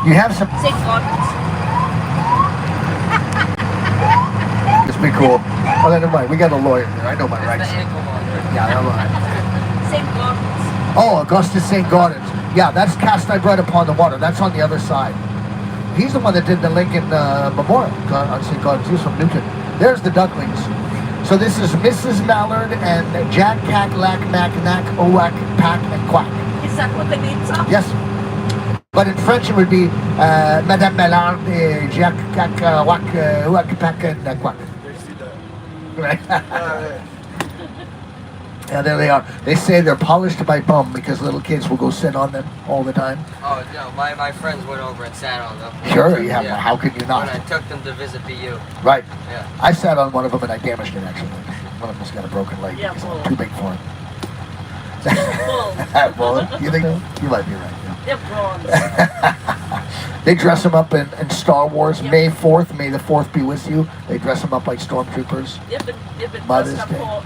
You have some... St. Gordon's. It's pretty cool. Oh, never mind. We got a lawyer here. I know my rights. Yeah, never mind. St. Gordon's. Oh, Augustus St. Gordon's. Yeah, that's cast I bread upon the water. That's on the other side. He's the one that did the Lincoln Memorial on St. Gordon's. He's from Newton. There's the ducklings. So this is Mrs. Mallard and Jack, Cack, Lack, Mac, Knack, Owak, Pack, and Quack. Is that what the names are? Yes. But in French it would be Madame Mallard, Jack, Cack, Wack, Owak, Pack, and Quack. Right? Yeah, there they are. They say they're polished by bum because little kids will go sit on them all the time. Oh, no, my friends went over and sat on them. Sure, you have. Yeah. How could you not? When I took them to visit BU. Right. Yeah. I sat on one of them and I damaged it, actually. One of them's got a broken leg. Yeah, because I'm too big for him. Bull. You think so? You might be right. They're bronze. They dress them up in Star Wars. Yep. May 4th, May the 4th be with you. They dress them up like stormtroopers. They've been Mother's dressed up Day. for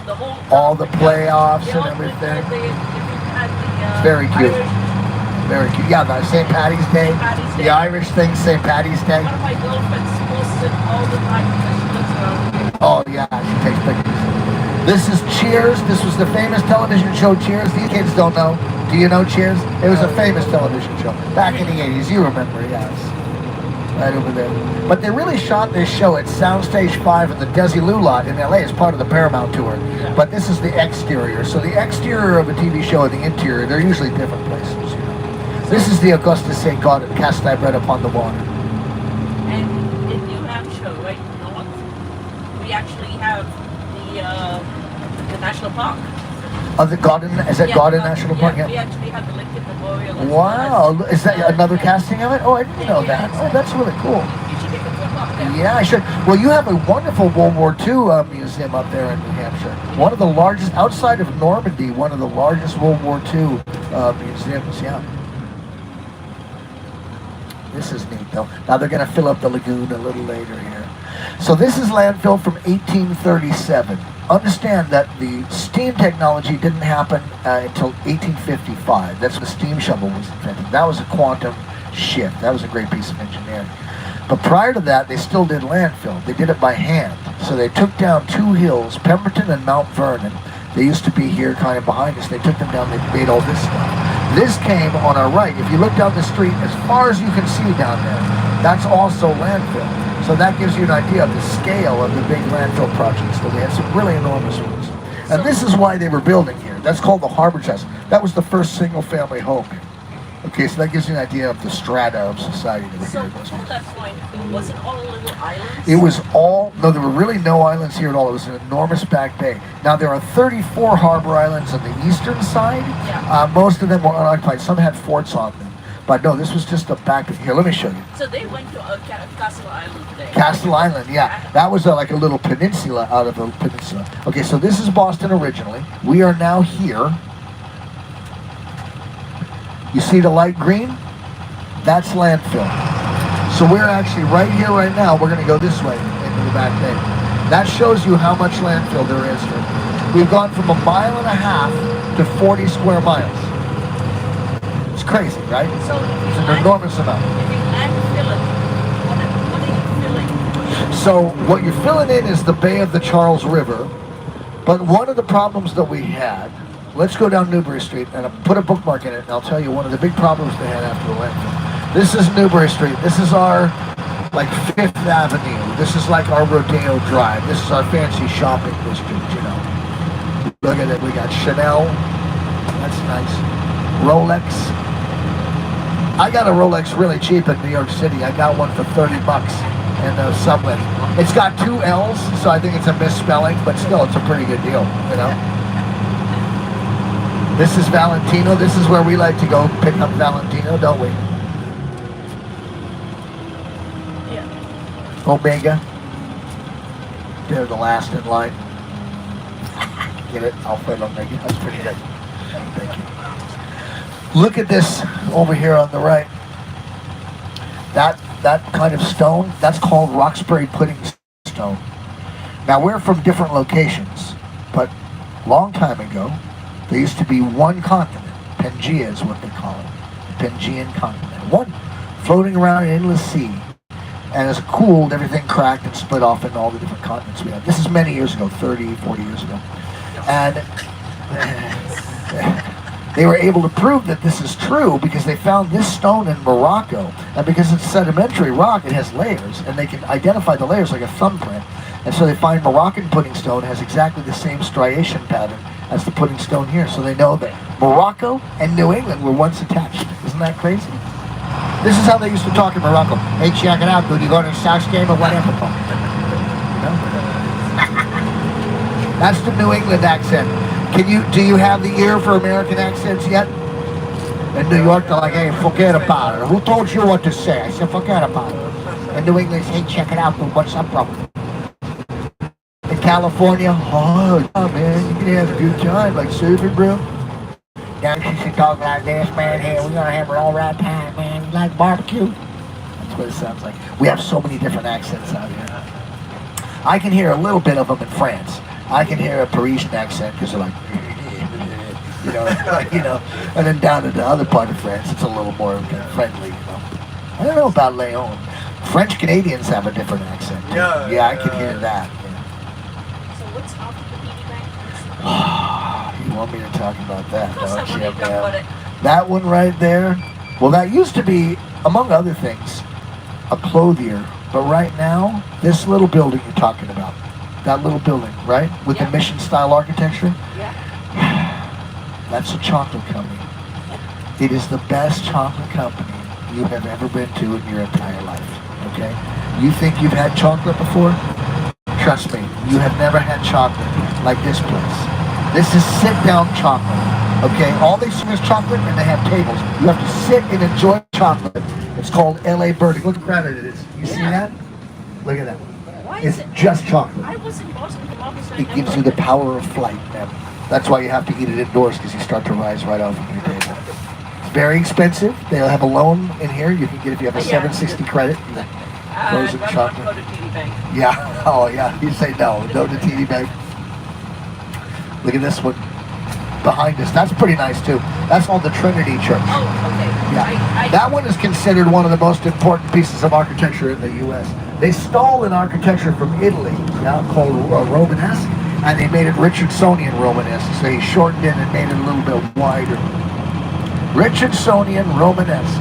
the whole... All the playoffs Yeah, and everything. It's very cute. Very cute. Yeah, the St. Patty's Day. The Irish thing, St. Patty's Day. One of my girlfriends posts it all the time because she looks around. Oh, yeah, she takes pictures. This is Cheers. This was the famous television show Cheers. These kids don't know. Do you know Cheers? It was a famous television show back in the 80s. You remember, yes. Right over there. But they really shot this show at Soundstage 5 in the Desilu lot in LA as part of the Paramount tour. But this is the exterior. So the exterior of a TV show and the interior, they're usually different places. You know. This is the Augustus St. Gordon, cast thy bread upon the water. And in New Hampshire, right north, we actually have the national park. Of the Garden, is that Garden National Park? Yeah, we actually have the Lincoln Memorial. Wow, is that another casting of it? Oh, I didn't know that. Oh, that's really cool. You should take a trip up there. Yeah, I should. Well, you have a wonderful World War II museum up there in New Hampshire. One of the largest, outside of Normandy, one of the largest World War II museums, yeah. This is neat, though. Now they're going to fill up the lagoon a little later here. So this is landfill from 1837. Understand that the steam technology didn't happen until 1855. That's when the steam shovel was invented. That was a quantum shift. That was a great piece of engineering. But prior to that, they still did landfill. They did it by hand. So they took down two hills, Pemberton and Mount Vernon. They used to be here kind of behind us. They took them down, they made all this stuff. This came on our right. If you look down the street, as far as you can see down there, that's also landfill. So that gives you an idea of the scale of the big landfill projects. So they had some really enormous ones. And this is why they were building here. That's called the Harbor House. That was the first single-family home. Okay, so that gives you an idea of the strata of society. So before that point, was it all little islands? It was all, no, there were really no islands here at all. It was an enormous back bay. Now, there are 34 harbor islands on the eastern side. Yeah. Most of them were unoccupied. Some had forts on them. But no, this was just a back. Here, let me show you. So they went to Castle Island today. Castle Island, yeah. That was like a little peninsula out of a peninsula. Okay, so this is Boston originally. We are now here. You see the light green? That's landfill. So we're actually right here, right now. We're going to go this way into the back bay. That shows you how much landfill there is here. We've gone from 1.5 miles to 40 square miles. It's crazy, right? So it's an enormous amount. If you landfill it, what are you filling? So what you're filling in is the Bay of the Charles River. But one of the problems that we had, let's go down Newbury Street and I'll put a bookmark in it and I'll tell you one of the big problems they had after the landfill. This is Newbury Street. This is our, like, 5th Avenue. This is like our Rodeo Drive. This is our fancy shopping district, you know. Look at it. We got Chanel. That's nice. Rolex. I got a Rolex really cheap in New York City. I got one for $30 in the subway. It's got 2 L's, so I think it's a misspelling, but still, it's a pretty good deal, you know. This is Valentino. This is where we like to go pick up Valentino, don't we? Yeah. Omega. They're the last in line. Get it? Alfred Omega. That's pretty good. Thank you. Look at this over here on the right. That kind of stone, that's called Roxbury pudding stone. Now we're from different locations, but a long time ago, there used to be one continent. Pangea is what they call it. The Pangean continent. One floating around an endless sea. And as it cooled, everything cracked and split off into all the different continents we have. This is many years ago, 30, 40 years ago. And they were able to prove that this is true because they found this stone in Morocco. And because it's sedimentary rock, it has layers. And they can identify the layers like a thumbprint. And so they find Moroccan pudding stone has exactly the same striation pattern as the pudding stone here. So they know that Morocco and New England were once attached. Isn't that crazy? This is how they used to talk in Morocco. Hey, check it out, dude. You go to the Sox game or whatever. You know? That's the New England accent. Do you have the ear for American accents yet? In New York, they're like, hey, forget about it. Who told you what to say? I said, forget about it. In New England, hey, check it out, dude. What's up, bro? In California, oh, man, you can have a good time, like surfing, bro. Down she should talk like this, man. Hey, we're gonna have an all right time, man. You like barbecue? That's what it sounds like. We have so many different accents out here. I can hear a little bit of them in France. I can hear a Parisian accent because they're like, you know, and then down in the other part of France, it's a little more friendly, you know. I don't know about Leon. French Canadians have a different accent. Yeah, I can hear that. So what's up with the BB Bank? You want me to talk about that, Of course I don't want you? to talk about it. That one right there, well, that used to be, among other things, a clothier. But right now, this little building you're talking about, that little building, right? With the mission-style architecture? Yeah. That's a chocolate company. It is the best chocolate company you have ever been to in your entire life, okay? You think you've had chocolate before? Trust me, you have never had chocolate like this place. This is sit-down chocolate, okay? All they serve is chocolate and they have tables. You have to sit and enjoy chocolate. It's called LA Birdie. Look how crowded it is. You see that? Look at that. Why It's is it? just chocolate. I was in Boston for August. It gives you the power of flight, man. That's why you have to eat it indoors, because you start to rise right off of your table. It's very expensive. They'll have a loan in here. You can get if you have a 760 credit. Frozen chocolate. Go to TD Bank. Yeah. Oh, yeah. You say no. No to TD Bank. Look at this one behind us. That's pretty nice, too. That's called the Trinity Church. Oh, okay. Yeah. That one is considered one of the most important pieces of architecture in the U.S. They stole an architecture from Italy, called Romanesque, and they made it Richardsonian Romanesque. So he shortened it and made it a little bit wider. Richardsonian Romanesque.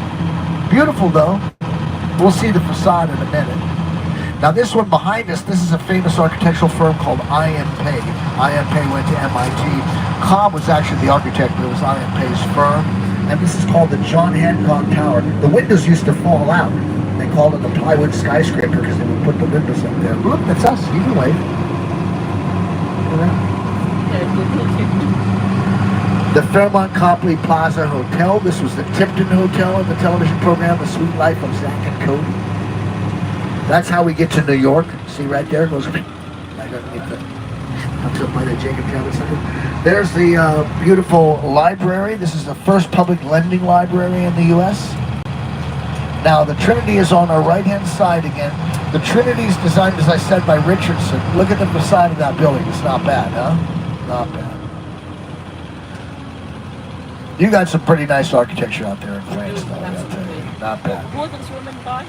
Beautiful, though. We'll see the facade in a minute. Now, this one behind us, this is a famous architectural firm called I.M. Pei. I.M. Pei went to MIT. Cobb was actually the architect, but it was I.M. Pei's firm. And this is called the John Hancock Tower. The windows used to fall out. They called it the plywood skyscraper because they would put the windows up there. Look, that's us. You can wave. The Fairmont Copley Plaza Hotel. This was the Tipton Hotel in the television program, The Sweet Life of Zack and Cody. That's how we get to New York. See right there? It goes right underneath the... Comes up by the Jacob Javits Center. There's the beautiful library. This is the first public lending library in the U.S. Now, the Trinity is on our right-hand side again. The Trinity is designed, as I said, by Richardson. Look at the facade of that building. It's not bad, huh? Not bad. You got some pretty nice architecture out there in France, though. I gotta tell you. Not bad. Who are those women by?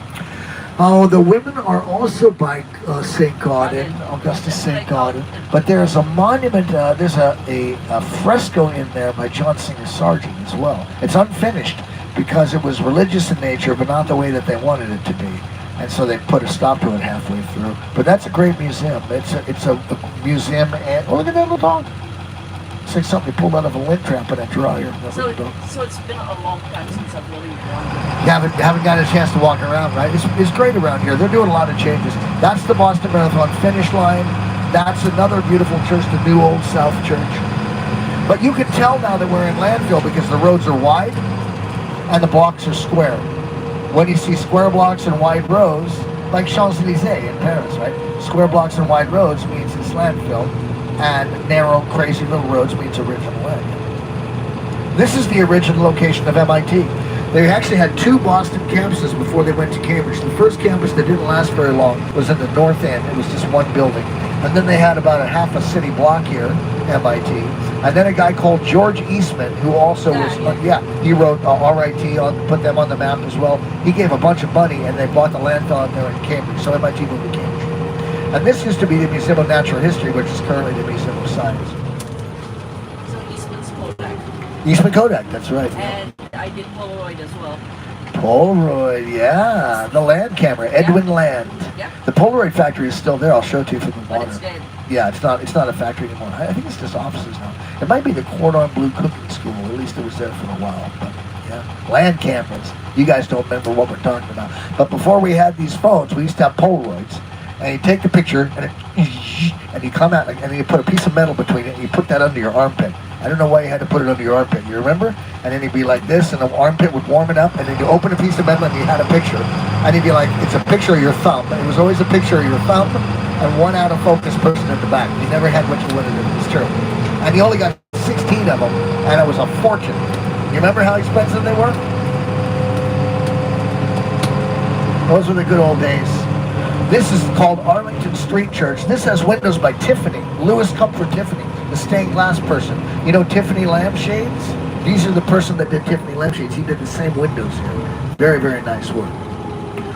Oh, the women are also by St. Gaudens, Augustus St. Gaudens. But there's a monument, there's a fresco in there by John Singer Sargent as well. It's unfinished because it was religious in nature, but not the way that they wanted it to be. And so they put a stop to it halfway through. But that's a great museum. It's a museum, and oh, look at that little dog. It's like something pulled out of a lint trap in a dryer. So it's been a long time since I've really wanted. You haven't got a chance to walk around, right? It's great around here. They're doing a lot of changes. That's the Boston Marathon finish line. That's another beautiful church, the New Old South Church. But you can tell now that we're in landfill because the roads are wide and the blocks are square. When you see square blocks and wide roads, like Champs-Élysées in Paris, right? Square blocks and wide roads means it's landfill, and narrow, crazy little roads means original land. This is the original location of MIT. They actually had two Boston campuses before they went to Cambridge. The first campus that didn't last very long was in the North End. It was just one building. And then they had about a half a city block here, MIT. And then a guy called George Eastman, who also was, he wrote RIT, put them on the map as well. He gave a bunch of money, and they bought the landfill out there in Cambridge, so MIT moved to Cambridge. And this used to be the Museum of Natural History, which is currently the Museum of Science. So Eastman's Kodak. Eastman Kodak, that's right. And I did Polaroid as well. Polaroid, yeah. The Land camera, Edwin Land. Yeah. The Polaroid factory is still there. I'll show it to you from the But water. it's dead. Yeah, it's not a factory anymore. I think it's just offices now. It might be the Cordon Bleu Cooking School. At least it was there for a while. But yeah, land cameras. You guys don't remember what we're talking about. But before we had these phones, we used to have Polaroids. And you take the picture, and you come out, and then you put a piece of metal between it, and you put that under your armpit. I don't know why you had to put it under your armpit. You remember? And then you'd be like this, and the armpit would warm it up, and then you open a piece of metal, and you had a picture. And you'd be like, it's a picture of your thumb. It was always a picture of your thumb, and one out of focus person in the back. You never had what you wanted. It's true. And you only got 16 of them, and it was a fortune. You remember how expensive they were? Those were the good old days. This is called Arlington Street Church. This has windows by Tiffany, Louis Comfort Tiffany, the stained glass person. You know Tiffany lampshades? These are the person that did Tiffany lampshades. He did the same windows here. Very, very nice work.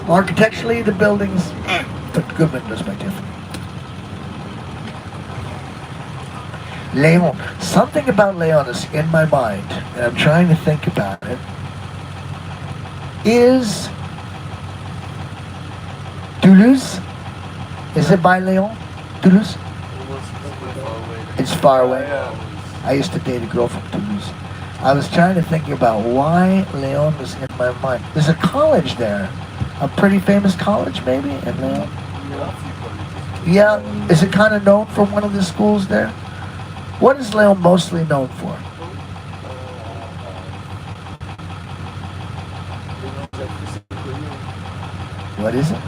Architecturally, the buildings, but good windows by Tiffany. Leon. Something about Leon is in my mind, and I'm trying to think about it, is Toulouse? Is it by Leon? Toulouse? It's far away. I used to date a girl from Toulouse. I was trying to think about why Leon was in my mind. There's a college there. A pretty famous college, maybe, in Leon? Yeah. Is it kind of known for one of the schools there? What is Leon mostly known for? What is it?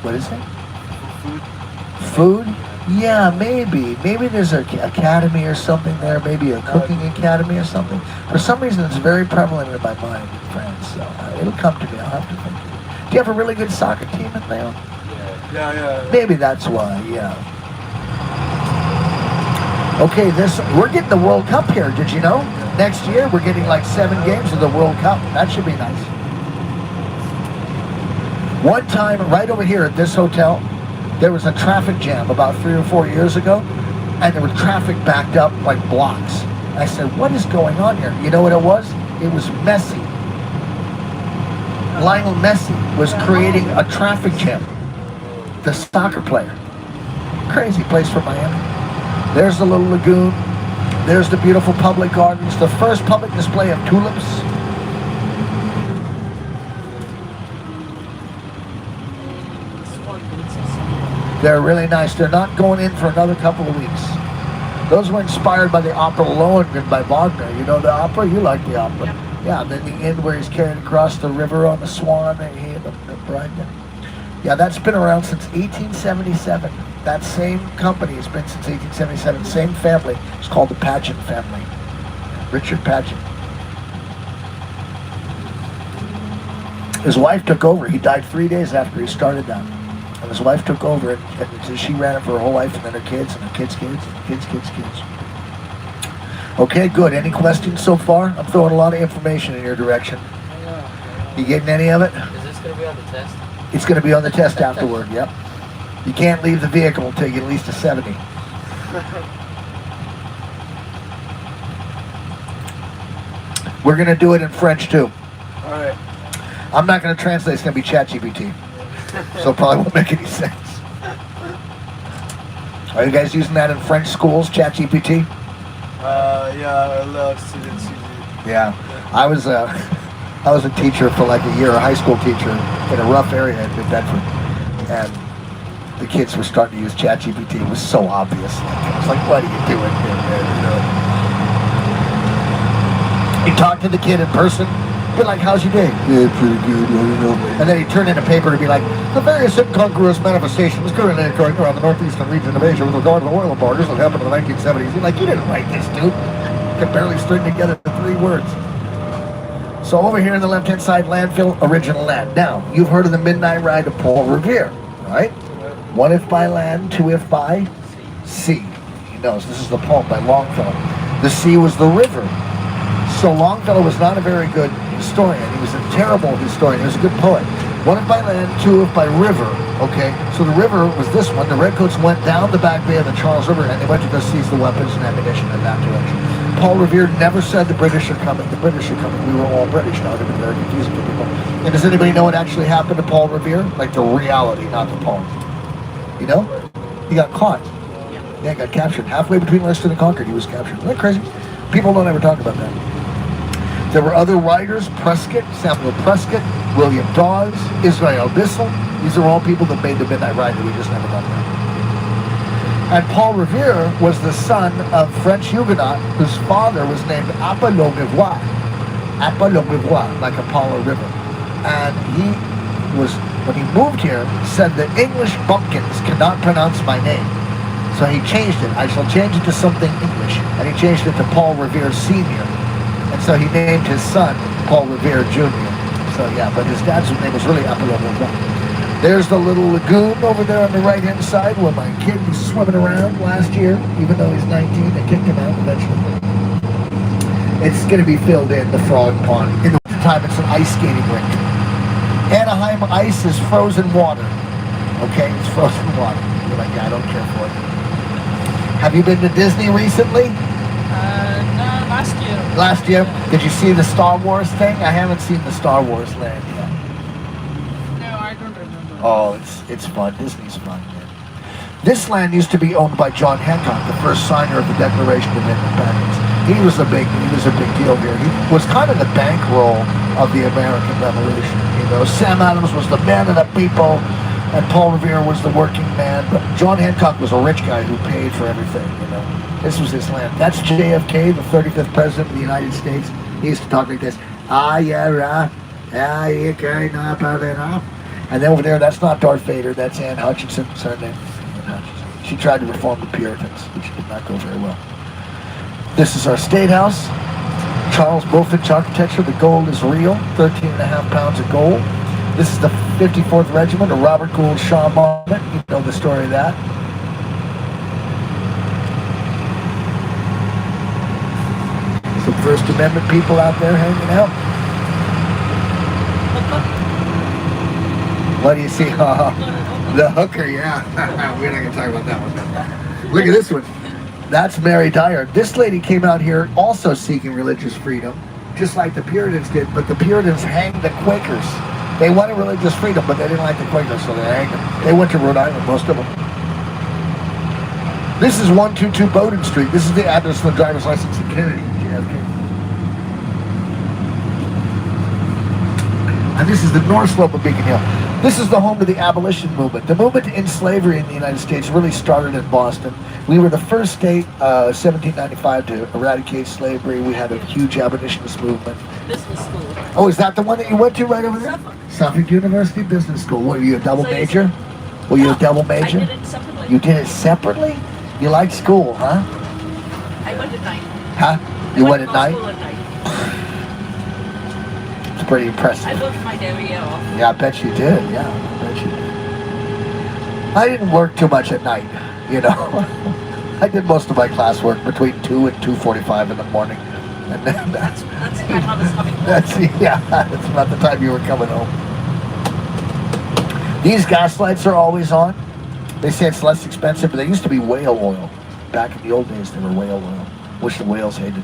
What is it? Food? Yeah, maybe. Maybe there's an academy or something there. Maybe a cooking academy or something. For some reason, it's very prevalent in my mind in France. So it'll come to me. I'll have to think. Do you have a really good soccer team in Leon? Yeah. Maybe that's why. Yeah. Okay, we're getting the World Cup here. Did you know? Next year, we're getting like 7 games of the World Cup. That should be nice. One time, right over here at this hotel, there was a traffic jam about 3 or 4 years ago, and there was traffic backed up like blocks. I said, what is going on here? You know what it was? It was Messi. Lionel Messi was creating a traffic jam. The soccer player. Crazy place for Miami. There's the little lagoon. There's the beautiful public gardens. The first public display of tulips. They're really nice. They're not going in for another couple of weeks. Those were inspired by the opera Lohengrin by Wagner. You know the opera? You like the opera. Yeah, then the end where he's carried across the river on the swan and he and the bride. Yeah, that's been around since 1877. That same company has been since 1877. Same family. It's called the Pageant family. Richard Pageant. His wife took over. He died 3 days after he started that. And his wife took over, and she ran it for her whole life, and then her kids, and her kids' kids, and kids' kids' kids. Okay, good. Any questions so far? I'm throwing a lot of information in your direction. You getting any of it? Is this going to be on the test? It's going to be on the test afterward, yep. You can't leave the vehicle until you get at least a 70. We're going to do it in French, too. All right. I'm not going to translate. It's going to be ChatGPT. So it probably won't make any sense. Are you guys using that in French schools, ChatGPT? Yeah, a lot of students use it. Yeah. I was a teacher for like a year, a high school teacher in a rough area in New Bedford. And the kids were starting to use ChatGPT. It was so obvious. I was like, what are you doing here, man? You talk to the kid in person, be like, how's your day? Yeah, pretty good, I don't know. And then he turned in a paper to be like, the various incongruous manifestations currently occurring around the northeastern region of Asia with regard to the oil embargoes that happened in the 1970s. You're like, you didn't write this, dude. You can barely string together the 3 words. So over here on the left-hand side, landfill, original land. Now, you've heard of the midnight ride to Paul Revere, right? One if by land, two if by sea. He knows this is the poem by Longfellow. The sea was the river. So Longfellow was not a very good historian. He was a terrible historian. He was a good poet. One if by land, two if by river. Okay, so the river was this one. The Redcoats went down the back bay of the Charles River and they went to go seize the weapons and ammunition in that direction. Paul Revere never said the British are coming. The British are coming. We were all British. Now they've been very confusing for people. And does anybody know what actually happened to Paul Revere? Like the reality, not the poem. You know? He got caught. Yeah, he got captured. Halfway between Lexington and Concord, he was captured. Isn't that crazy? People don't ever talk about that. There were other writers, Prescott, Samuel Prescott, William Dawes, Israel Bissell. These are all people that made the Midnight Ride that we just never got there. And Paul Revere was the son of French Huguenot whose father was named Apollon Rivoire. Apollon Rivoire, like Apollo River. And he was, when he moved here, said the English bumpkins cannot pronounce my name. So he changed it. I shall change it to something English. And he changed it to Paul Revere Sr. And so he named his son Paul Revere Jr. So yeah, but his dad's name was really Apollon Rivoire. There's the little lagoon over there on the right-hand side where my kid was swimming around last year, even though he's 19. They kicked him out eventually. It's going to be filled in, the frog pond. In the wintertime, it's an ice skating rink. Anaheim ice is frozen water. Okay, it's frozen water. You're like, I don't care for it. Have you been to Disney recently? No, last year. Last year? Did you see the Star Wars thing? I haven't seen the Star Wars land yet. No, I don't remember. Oh, it's fun. Disney's fun, man. This land used to be owned by John Hancock, the first signer of the Declaration of Independence. He was a big deal here. He was kind of the bankroll of the American Revolution. You know, Sam Adams was the man of the people, and Paul Revere was the working man. But John Hancock was a rich guy who paid for everything. You know, this was his land. That's JFK, the 35th president of the United States. He used to talk like this. And then over there, that's not Darth Vader. That's Anne Hutchinson. That's her name. Anne Hutchinson. She tried to reform the Puritans, which did not go very well. This is our State House. Charles Bulfinch architecture. The gold is real. 13.5 pounds of gold. This is the 54th Regiment of Robert Gould Shaw Monument. You know the story of that. Some First Amendment people out there hanging out. What do you see? The hooker, yeah. We're not going to talk about that one. Look at this one. That's Mary Dyer. This lady came out here also seeking religious freedom, just like the Puritans did, but the Puritans hanged the Quakers. They wanted religious freedom, but they didn't like the Quakers, so they hanged them. They went to Rhode Island, most of them. This is 122 Bowdoin Street. This is the address of the driver's license in Kennedy, JFK. And this is the north slope of Beacon Hill. This is the home of the abolition movement. The movement to end slavery in the United States really started in Boston. We were the first state, 1795, to eradicate slavery. We had a huge abolitionist movement. Business school. Oh, is that the one that you went to right over there? Suffolk University Business School. What, were you a double major? Were you a double major? I did it separately. You did it separately? You liked school, huh? I went at night. Huh? You went at night? School at night. It's pretty impressive. I worked my day off. Yeah, I bet you did. Yeah, I bet you did. I didn't work too much at night, you know. I did most of my classwork between 2 and 2:45 in the morning. And then That's my mother's coming home. that's about the time you were coming home. These gas lights are always on. They say it's less expensive, but they used to be whale oil. Back in the old days, they were whale oil, which the whales hated.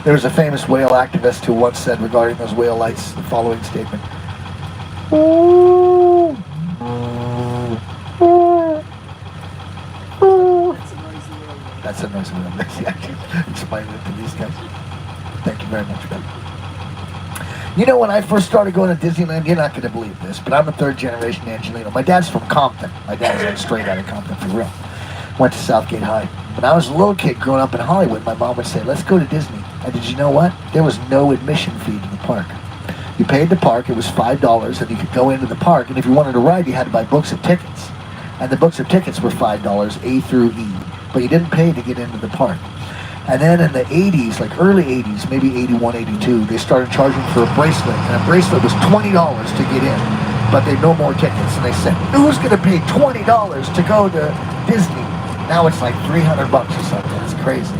There was a famous whale activist who once said regarding those whale lights the following statement. Ooh. That's a noisy whale. Explain it to these guys. Thank you very much, Ben. You know, when I first started going to Disneyland, you're not going to believe this, but I'm a third-generation Angelino. My dad's from Compton. My dad's like straight out of Compton, for real. Went to Southgate High. When I was a little kid growing up in Hollywood, my mom would say, let's go to Disney. And did you know what? There was no admission fee to the park. You paid the park, it was $5, and you could go into the park, and if you wanted to ride, you had to buy books of tickets. And the books of tickets were $5, A through E. But you didn't pay to get into the park. And then in the 80s, like early 80s, maybe 81, 82, they started charging for a bracelet. And a bracelet was $20 to get in. But they had no more tickets. And they said, who's going to pay $20 to go to Disney? Now it's like $300 or something. It's crazy.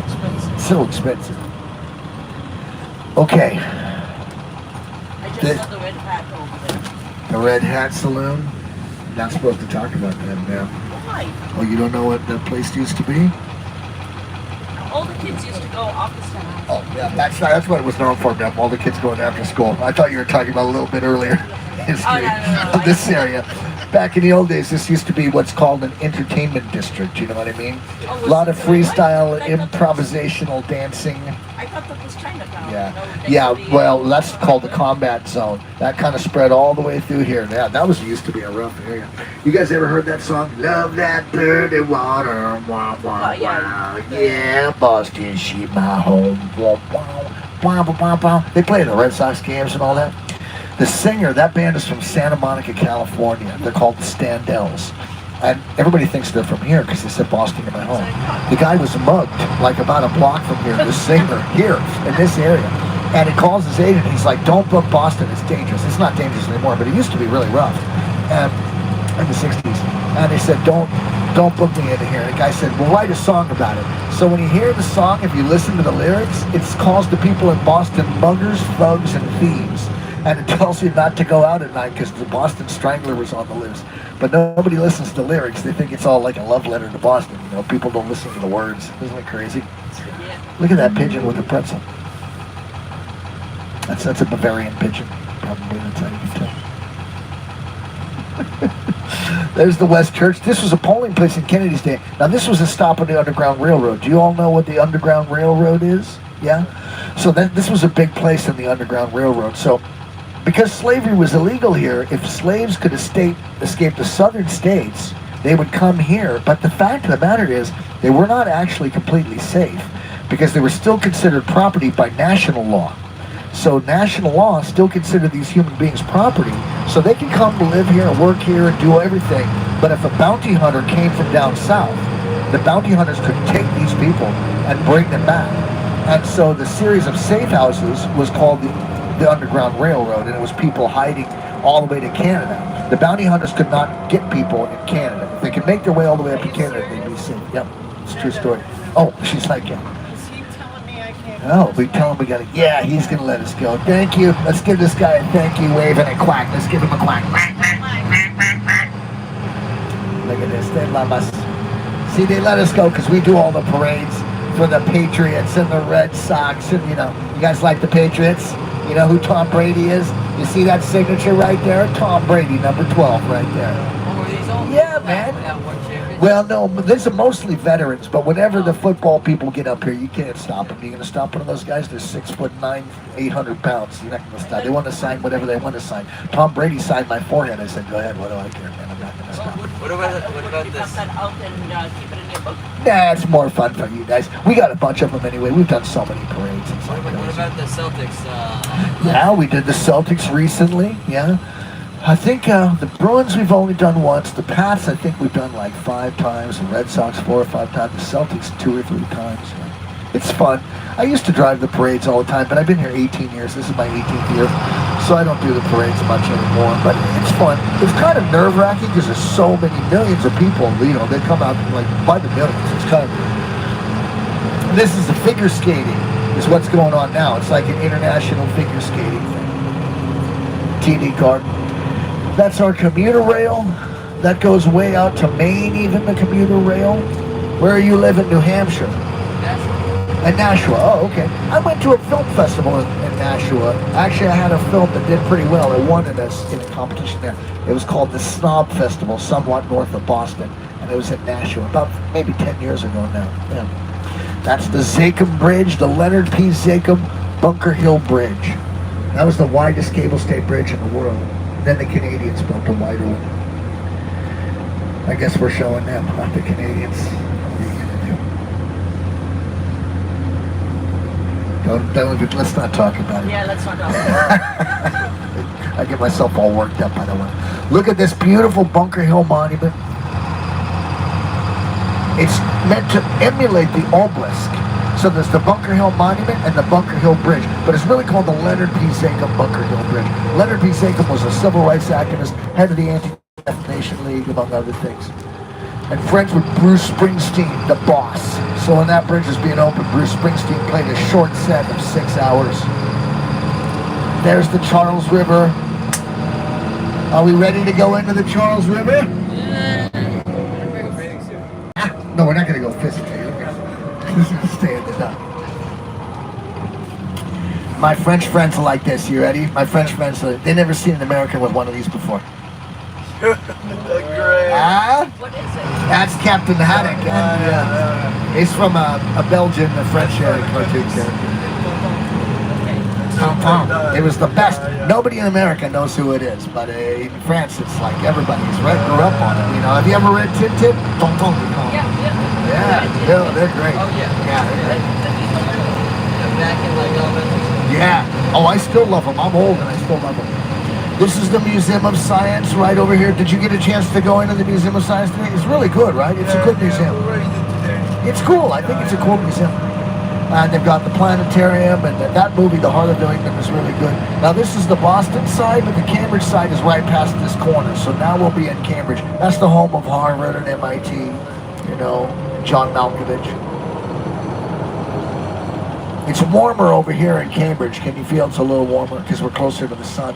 It's so expensive. Okay. I just saw the Red Hat over there. The Red Hat Saloon. Not supposed to talk about that now. Why? Oh, you don't know what that place used to be? All the kids used to go office to house. Oh, yeah, that's what it was known for, man. All the kids going after school. I thought you were talking about a little bit earlier history of this area. Back in the old days, this used to be what's called an entertainment district. You know what I mean? A lot of freestyle, improvisational dancing. I thought that was Chinatown. Yeah, well, that's called the combat zone. That kind of spread all the way through here. Yeah, that used to be a rough area. You guys ever heard that song? Love that dirty water. Wah, wah, wah. Yeah, Boston, she my home. Wah, wah, wah, wah, wah. They play in the Red Sox games and all that. The singer, that band is from Santa Monica, California. They're called the Standells. And everybody thinks they're from here because they said Boston in my home. The guy was mugged like about a block from here, the singer, here in this area. And he calls his agent, he's like, don't book Boston, it's dangerous. It's not dangerous anymore, but it used to be really rough in the 60s. And they said, don't book me into here. And the guy said, well, write a song about it. So when you hear the song, if you listen to the lyrics, it calls the people in Boston muggers, thugs, and thieves. And it tells you not to go out at night because the Boston Strangler was on the list. But nobody listens to the lyrics. They think it's all like a love letter to Boston. You know, people don't listen to the words. Isn't it crazy? Look at that pigeon with a pretzel. That's a Bavarian pigeon. Probably, that's how you can tell. There's the West Church. This was a polling place in Kennedy's day. Now, this was a stop on the Underground Railroad. Do you all know what the Underground Railroad is? Yeah? So this was a big place in the Underground Railroad. So because slavery was illegal here, if slaves could escape the southern states, they would come here. But the fact of the matter is, they were not actually completely safe because they were still considered property by national law. So national law still considered these human beings property, so they can come to live here and work here and do everything. But if a bounty hunter came from down south, the bounty hunters could take these people and bring them back. And so the series of safe houses was called the Underground Railroad, and it was people hiding all the way to Canada. The bounty hunters could not get people in Canada. If they could make their way all the way up to Canada, they'd be safe. Yep, it's a true story. Oh, she's like, yeah. Is he telling me I can't? Oh, we tell him we gotta, yeah, he's gonna let us go. Thank you. Let's give this guy a thank you wave and a quack. Let's give him a quack. Look at this, they love us. See, they let us go because we do all the parades for the Patriots and the Red Sox, and you guys like the Patriots? You know who Tom Brady is? You see that signature right there? Tom Brady, number 12 right there. Oh, are these all? Yeah, man. Well, no, these are mostly veterans, but whenever the football people get up here, you can't stop them. You're going to stop one of those guys? They're 6'9", 800 pounds. You're not going to stop. They want to sign whatever they want to sign. Tom Brady signed my forehead. I said, go ahead, what do I care, man? I'm not going to stop. What about You this? cut that out and keep it in your book. Nah, it's more fun for you guys. We got a bunch of them anyway. We've done so many parades. It's like What about the Celtics? yeah, we did the Celtics recently. Yeah. I think the Bruins we've only done once. The Pats I think we've done like 5 times. The Red Sox 4 or 5 times. The Celtics 2 or 3 times. Yeah. It's fun. I used to drive the parades all the time, but I've been here 18 years. This is my 18th year. So I don't do the parades much anymore. But it's fun. It's kind of nerve-wracking because there's so many millions of people. You know, they come out like by the millions. It's kind of... This is the figure skating is what's going on now. It's like an international figure skating thing. TD Garden. That's our commuter rail. That goes way out to Maine, even the commuter rail. Where you live in New Hampshire? Nashua. In Nashua, oh, okay. I went to a film festival in Nashua. Actually, I had a film that did pretty well. It won in a competition there. It was called the Snob Festival, somewhat north of Boston. And it was in Nashua, about maybe 10 years ago now. Yeah. That's the Zakim Bridge, the Leonard P. Zakim Bunker Hill Bridge. That was the widest cable-stayed bridge in the world. Then the Canadians built a wider one. I guess we're showing them, not the Canadians. What are you gonna do? Let's not talk about it. Yeah, let's not talk about it. I get myself all worked up. I don't want to. Look at this beautiful Bunker Hill monument. It's meant to emulate the obelisk. So there's the Bunker Hill Monument and the Bunker Hill Bridge, but it's really called the Leonard P. Zakim Bunker Hill Bridge. Leonard P. Zakim was a civil rights activist, head of the Anti-Defamation League, among other things. And friends with Bruce Springsteen, the boss. So when that bridge was being opened, Bruce Springsteen played a short set of 6 hours. There's the Charles River. Are we ready to go into the Charles River? No, we're not going to go physically. We're just going to stay in the dock. My French friends are like this. You ready? My French friends, they never seen an American with one of these before. Great. What is it? That's Captain Haddock. And, he's from a Belgian, a French cartoon character. It was the best. Nobody in America knows who it is, but in France, it's like everybody's grew up on it. You know, have you ever read Tintin? Tonton, we call them. Yeah, they're great. Oh, yeah. Back in like elementary school. Yeah. Oh, I still love them. I'm old and I still love them. This is the Museum of Science right over here. Did you get a chance to go into the Museum of Science today? It's really good, right? It's a good museum. It's cool. I think it's a cool museum. And they've got the planetarium, and that movie, The Heart of New England, is really good. Now, this is the Boston side, but the Cambridge side is right past this corner. So now we'll be in Cambridge. That's the home of Harvard and MIT, you know, John Malkovich. It's warmer over here in Cambridge. Can you feel it's a little warmer? Because we're closer to the sun.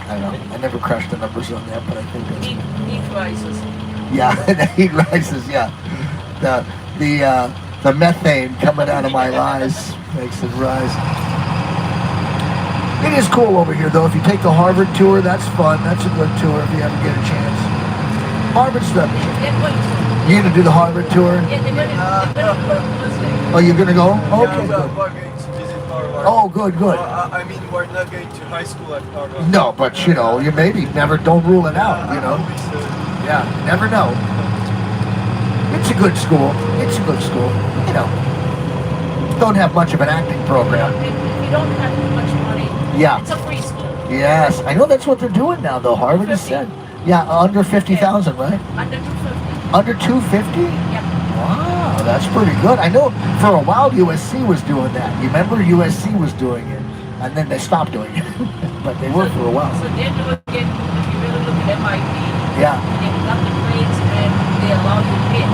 I don't know. I never crushed the numbers on that, but I think it's... Heat rises. Yeah, the heat rises, yeah. The methane coming out of my eyes makes it rise. It is cool over here, though. If you take the Harvard tour, that's fun. That's a good tour if you ever get a chance. Harvard's the... You're going to do the Harvard tour? Yeah, they're going to Oh, you're going to go? Okay, Yeah, good. we're going to visit Harvard. Oh, good. I mean, we're not going to high school at Harvard. No, but, you know, you maybe don't rule it out, you know? Yeah, never know. It's a good school. You know. Don't have much of an acting program. If you don't have too much money, Yeah. it's a free school. Yes, I know that's what they're doing now, though. Harvard has said. Yeah, under 50,000, right? Under 250. Under 250? Yep. Wow, that's pretty good. I know for a while USC was doing that. You remember USC was doing it, and then they stopped doing it. But they were for a while. So they're doing it, if you really look at MIT, Yeah. they've got the grades and they allow you to pay.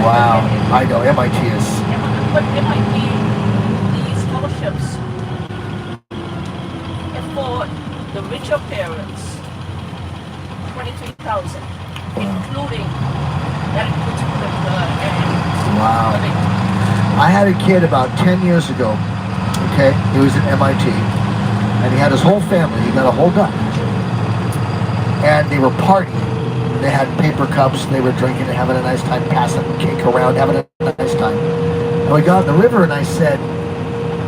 Wow. I know MIT is. But MIT, these scholarships are for the richer parents, 23,000, including that includes Wow. I had a kid about 10 years ago. Okay, he was at MIT, and he had his whole family. He got a whole Dutch, and they were partying. They had paper cups, they were drinking and having a nice time, passing cake around, having a nice time. And we got in the river and I said,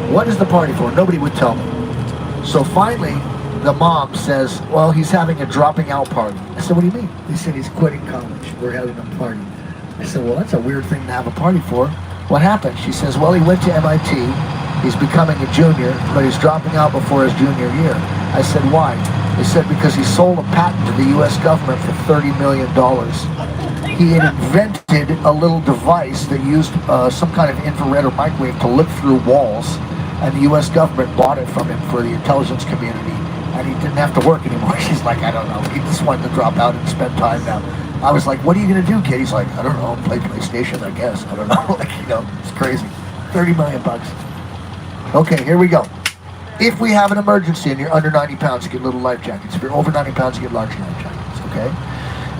what is the party for? Nobody would tell me. So finally, the mom says, well, he's having a dropping out party. I said, what do you mean? They said he's quitting college. We're having a party. I said, well, that's a weird thing to have a party for. What happened? She says, well, he went to MIT. He's becoming a junior, but he's dropping out before his junior year. I said, why? They said because he sold a patent to the U.S. government for $30 million. He had invented a little device that used some kind of infrared or microwave to look through walls, and the U.S. government bought it from him for the intelligence community, and he didn't have to work anymore. She's like, I don't know. He just wanted to drop out and spend time now. I was like, what are you going to do, kid? He's like, I don't know, play PlayStation, I guess. I don't know. Like, you know, it's crazy. 30 million bucks. Okay, here we go. If we have an emergency and you're under 90 pounds, you get little life jackets. If you're over 90 pounds, you get large life jackets, okay?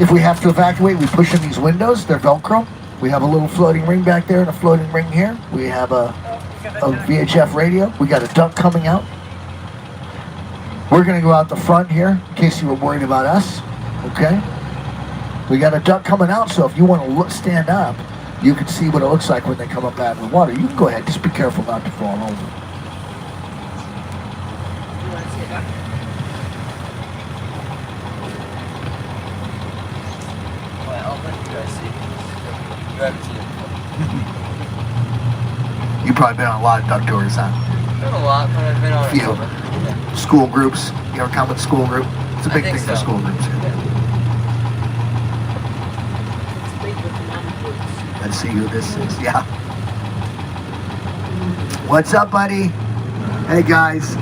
If we have to evacuate, we push in these windows. They're Velcro. We have a little floating ring back there and a floating ring here. We have a VHF radio. We got a duck coming out. We're going to go out the front here in case you were worried about us, okay? We got a duck coming out, so if you want to stand up, you can see what it looks like when they come up out of the water. You can go ahead. Just be careful not to fall over. You've probably been on a lot of duck tours, huh? Not a lot, but I've been on a Few. couple. Yeah. School groups. You ever come with a school group? It's a big thing for school groups. Let's see who this is. Yeah. What's up, buddy? Hey, guys.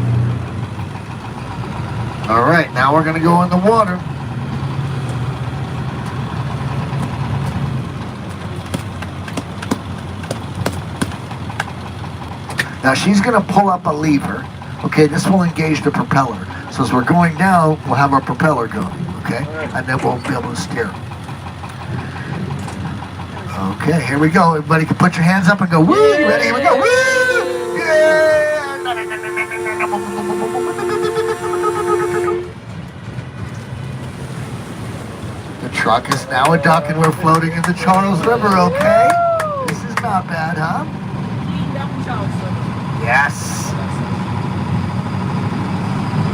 All right, now we're going to go in the water. Now she's going to pull up a lever. Okay, this will engage the propeller. So as we're going down, we'll have our propeller going. Okay, and then we'll be able to steer. Okay, here we go. Everybody can put your hands up and go, woo! You ready? Here we go. Woo! Yeah! The truck is now a dock and we're floating in the Charles River, okay? This is not bad, huh? Yes.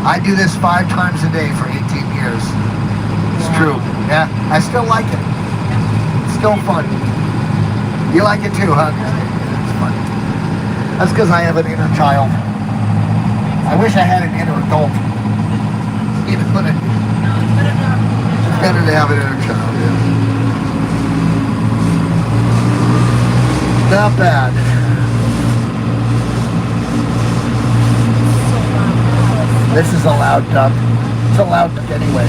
I do this 5 times a day for 18 years. It's true. Yeah, I still like it. It's still fun. You like it too, huh? It's fun. That's because I have an inner child. I wish I had an inner adult. Even when it's better to have an inner child, yeah. Not bad. This is a loud duck. It's a loud duck anyway.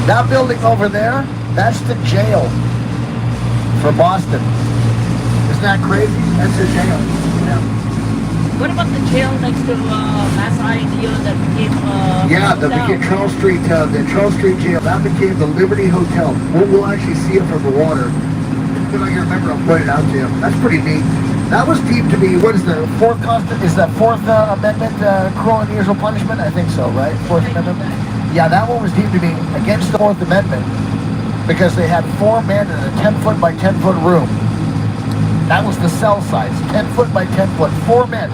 That building over there, that's the jail for Boston. Isn't that crazy? That's the jail. Yeah. What about the jail next to Mass Ideal that became... Yeah, that became Charles Street, the Charles Street jail. That became the Liberty Hotel. We'll actually see it from the water. If I can remember, I'll point it out to you. That's pretty neat. That was deemed to be, what is the fourth constant? Is that Fourth Amendment cruel and unusual punishment? I think so, right? Fourth Amendment? Yeah, that one was deemed to be against the Fourth Amendment because they had 4 men in a 10-foot by 10-foot room. That was the cell size, 10-foot by 10-foot, 4 men.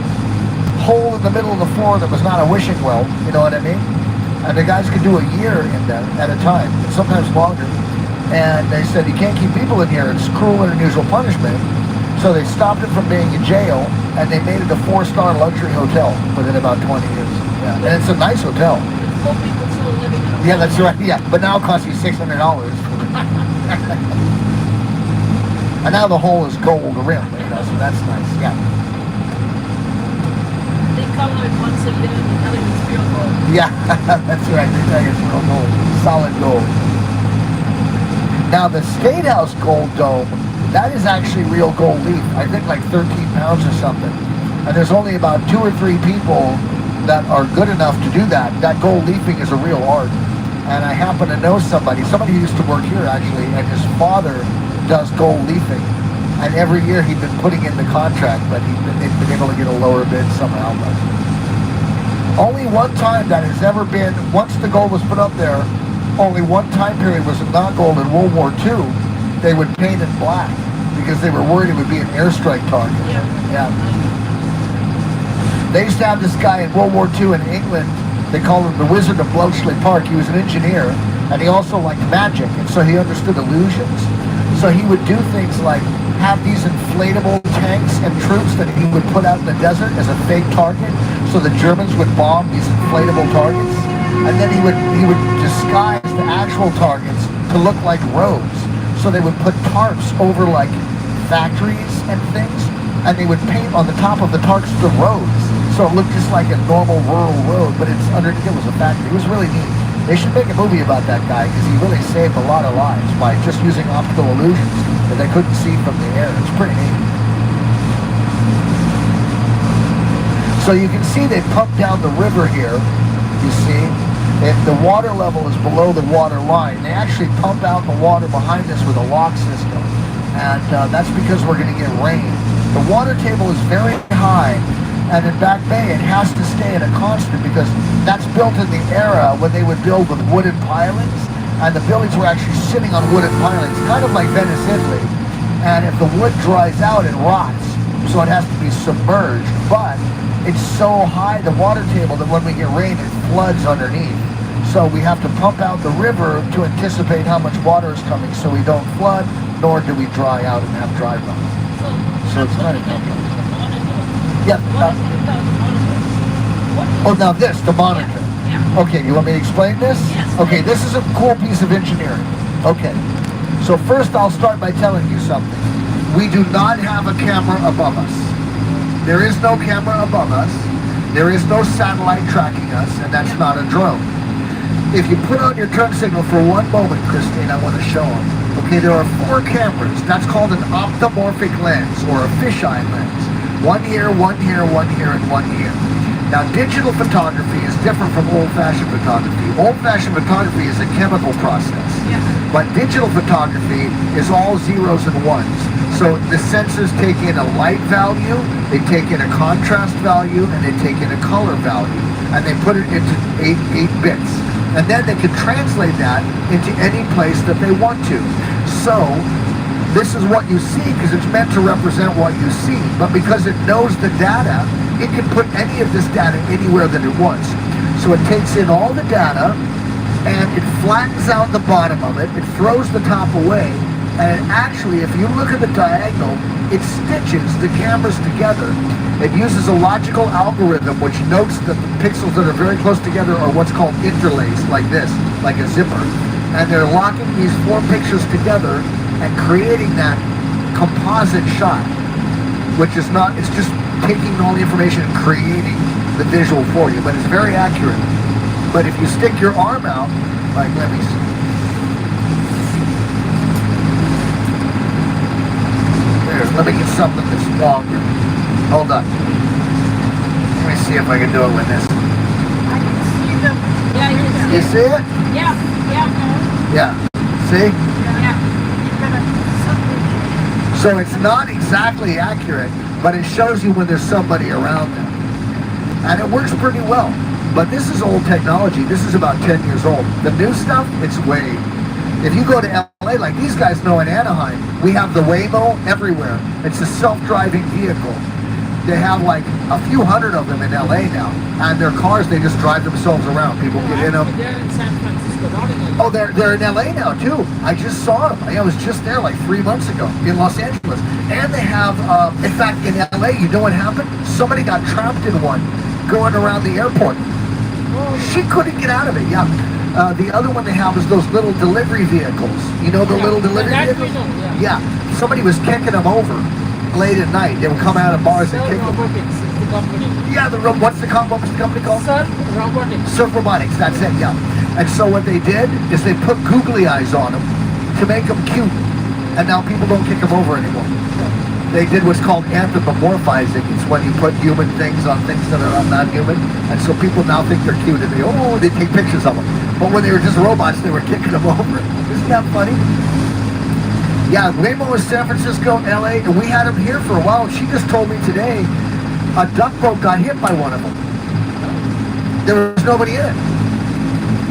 Hole in the middle of the floor that was not a wishing well, you know what I mean? And the guys could do a year in that at a time, sometimes longer. And they said, you can't keep people in here, it's cruel and unusual punishment. So they stopped it from being a jail, and they made it a 4-star luxury hotel within about 20 years. Yeah, and it's a nice hotel. People still living in it. Yeah, that's right. Yeah, but now it costs you $600. And now the hole is gold rim, you know, so that's nice. Yeah. They color it once a year, they tell you it's real gold. Yeah, that's right. They tell you it's real gold, solid gold. Now the State House Gold Dome. That is actually real gold leaf. I think like 13 pounds or something. And there's only about 2 or 3 people that are good enough to do that. That gold leafing is a real art. And I happen to know somebody who used to work here actually, and his father does gold leafing. And every year he'd been putting in the contract, but they'd been able to get a lower bid somehow. But only one time that has ever been, once the gold was put up there, only one time period was not gold in World War II. They would paint it black because they were worried it would be an airstrike target. Yeah. They used to have this guy in World War II in England. They called him the Wizard of Bletchley Park. He was an engineer, and he also liked magic, and so he understood illusions. So he would do things like have these inflatable tanks and troops that he would put out in the desert as a fake target, so the Germans would bomb these inflatable targets, and then he would disguise the actual targets to look like roads. So they would put tarps over like factories and things, and they would paint on the top of the tarps the roads. So it looked just like a normal rural road, but it's underneath it was a factory. It was really neat. They should make a movie about that guy because he really saved a lot of lives by just using optical illusions that they couldn't see from the air. It's pretty neat. So you can see they pumped down the river here, you see. If the water level is below the water line, they actually pump out the water behind us with a lock system. And that's because we're going to get rain. The water table is very high, and in Back Bay it has to stay at a constant because that's built in the era when they would build with wooden pilings, and the buildings were actually sitting on wooden pilings, kind of like Venice, Italy. And if the wood dries out, it rots, so it has to be submerged. But it's so high, the water table, that when we get rain, it floods underneath. So we have to pump out the river to anticipate how much water is coming so we don't flood, nor do we dry out and have dry run. So it's kind of complicated. Yeah. Oh, now this, the monitor. Yeah. Okay, you want me to explain this? Yes. Okay, this is a cool piece of engineering. Okay, so first I'll start by telling you something. We do not have a camera above us. There is no camera above us. There is no satellite tracking us, and that's not a drone. If you put on your turn signal for one moment, Christine, I want to show them. Okay, there are 4 cameras. That's called an optomorphic lens, or a fisheye lens. One here, one here, one here, and one here. Now, digital photography is different from old-fashioned photography. Old-fashioned photography is a chemical process. Yeah. But digital photography is all zeros and ones. So the sensors take in a light value, they take in a contrast value, and they take in a color value. And they put it into 8 bits. And then they can translate that into any place that they want to. So this is what you see because it's meant to represent what you see. But because it knows the data, it can put any of this data anywhere that it wants. So it takes in all the data and it flattens out the bottom of it, it throws the top away, and it actually, if you look at the diagonal, it stitches the cameras together. It uses a logical algorithm which notes that the pixels that are very close together are what's called interlaced, like this, like a zipper. And they're locking these 4 pictures together and creating that composite shot, which is not, it's just taking all the information and creating the visual for you, but it's very accurate. But if you stick your arm out, like, let me see. Let me get something that's longer. Hold on. Let me see if I can do it with this. I can see them. Yeah, you can You see it? Yeah, yeah, Yeah. See? yeah. You're gonna So it's not exactly accurate, but it shows you when there's somebody around them. And it works pretty well. But this is old technology. This is about 10 years old. The new stuff, it's way. If you go to LA, like these guys know in Anaheim, we have the Waymo everywhere. It's a self-driving vehicle. They have like a few hundred of them in LA now. And their cars, they just drive themselves around. People get in them. They're in San Francisco, not in LA. Oh, they're in LA now too. I just saw them. I was just there like 3 months ago in Los Angeles. And they have, in fact, in LA, you know what happened? Somebody got trapped in one going around the airport. She couldn't get out of it, yeah. The other one they have is those little delivery vehicles. You know the little delivery that vehicles? we know, Yeah. Somebody was kicking them over late at night. They would come out of bars and kick them. Robotics is the company. Yeah, what's the company called? Surf Robotics. Surf Robotics, that's it, yeah. And so what they did is they put googly eyes on them to make them cute. And now people don't kick them over anymore. They did what's called anthropomorphizing. It's when you put human things on things that are not human. And so people now think they're cute and they take pictures of them. But when they were just robots, they were kicking them over. Isn't that funny? Yeah, Waymo was San Francisco, LA, and we had them here for a while. She just told me today a duck boat got hit by one of them. There was nobody in it.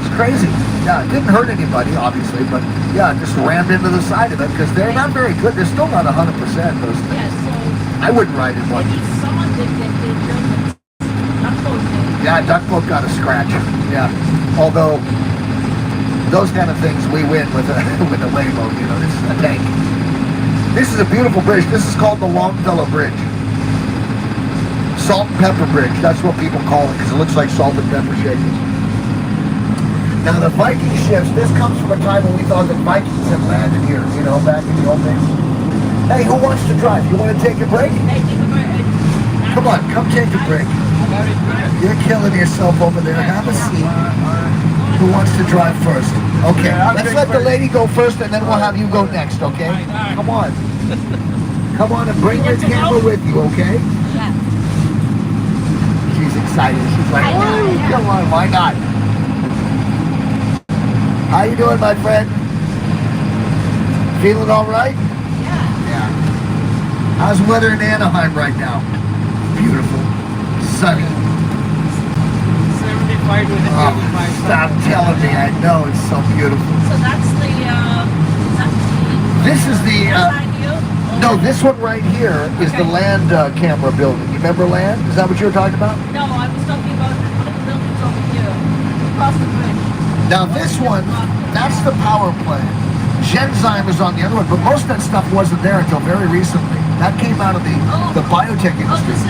It's crazy. Yeah, it didn't hurt anybody, obviously, but yeah, it just rammed into the side of it because they're not very good. They're still not 100%, those things. Yeah, so I wouldn't ride in one. maybe someone did get the duck boat thing. Yeah, duck boat got a scratch. Yeah, although those kind of things we win with a with a Waymo. You know, this is a tank. This is a beautiful bridge. This is called the Longfellow Bridge. Salt and pepper bridge. That's what people call it because it looks like salt and pepper shaking. Now the Viking ships, this comes from a time when we thought that Vikings had landed here, you know, back in the old days. Hey, who wants to drive? You want to take a break? Hey, think about it. Come on, come take a break. You're killing yourself over there. Have a seat. Who wants to drive first? Okay, let's let the lady go first and then we'll have you go next, okay? Come on. Come on and bring your camera with you, okay? Yeah. She's excited. She's like, oh, come on, why not? How you doing, my friend? Feeling all right? Yeah. Yeah. How's the weather in Anaheim right now? Beautiful. Sunny. 75 with a Oh, 75. stop telling me. I know. It's so beautiful. So that's the, This is the... behind you? No, this one right here is the land camera building. You remember land? Is that what you were talking about? No, I was talking about one of the buildings over here. Across the bridge. Now this one, that's the power plant. Genzyme was on the other one, but most of that stuff wasn't there until very recently. That came out of the biotech Oh, industry. this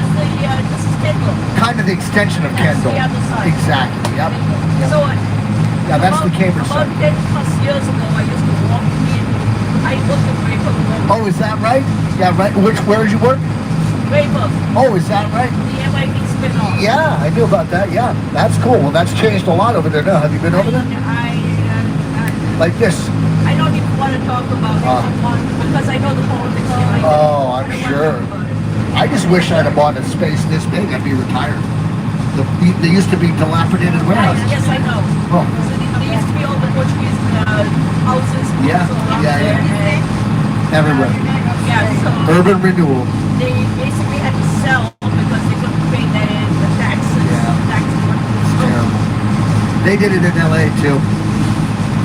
is Kendall. Kind of the extension of That's Kendall. the other side. Exactly, yep. So, Yeah, that's the Cambridge about side. 10 plus years ago, I used to walk in. I worked at Rainbow. Oh, is that right? Yeah, right. Where did you work? Rainbow, Oh, is that right? the MIT spin-off. Yeah, I knew about that. Yeah, that's cool. Well, that's changed a lot over there now. Have you been over there? Like this? I don't even want to talk about it because I know the politics behind it. Oh, I'm sure. I just wish I'd have bought a space this big. I'd be retired. There used to be dilapidated warehouses. Yes, I know. Oh. So there used to be all the Portuguese houses. Yeah, also around yeah, there. yeah. Everywhere. Yeah, so Urban renewal. they basically had to sell because they couldn't pay the taxes. Yeah. Taxes were It's so terrible. They did it in LA too.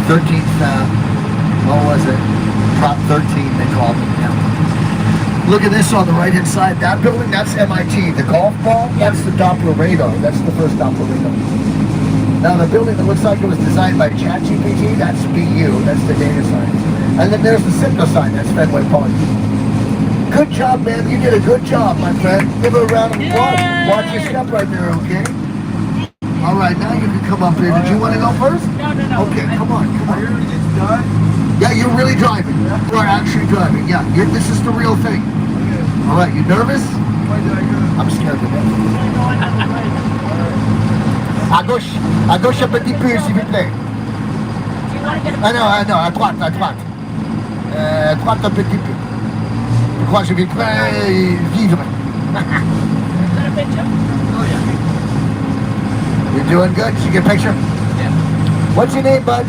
13th, what was it? Prop 13, they called it. Yeah. Look at this on the right hand side. That building, that's MIT. The golf ball, that's the Doppler radar. That's the first Doppler radar. Now the building that looks like it was designed by ChatGPT, that's BU. That's the data science. And then there's the Citgo sign. That's Fenway Park. Good job, man. You did a good job, my friend. Give her a round of applause. Watch your step right there, okay? All right, now you can come up here. Did you want to go first? No. Okay, come on. It's done. Yeah, you're really driving. You are actually driving. Yeah, this is the real thing. All right, you nervous? Why did I go? I'm scared to death. À gauche un petit peu, s'il vous plaît. Ah non, à droite. À droite un petit peu. Je crois que je vais très vivre. You're doing good? Did you get a picture? Yeah. What's your name, bud?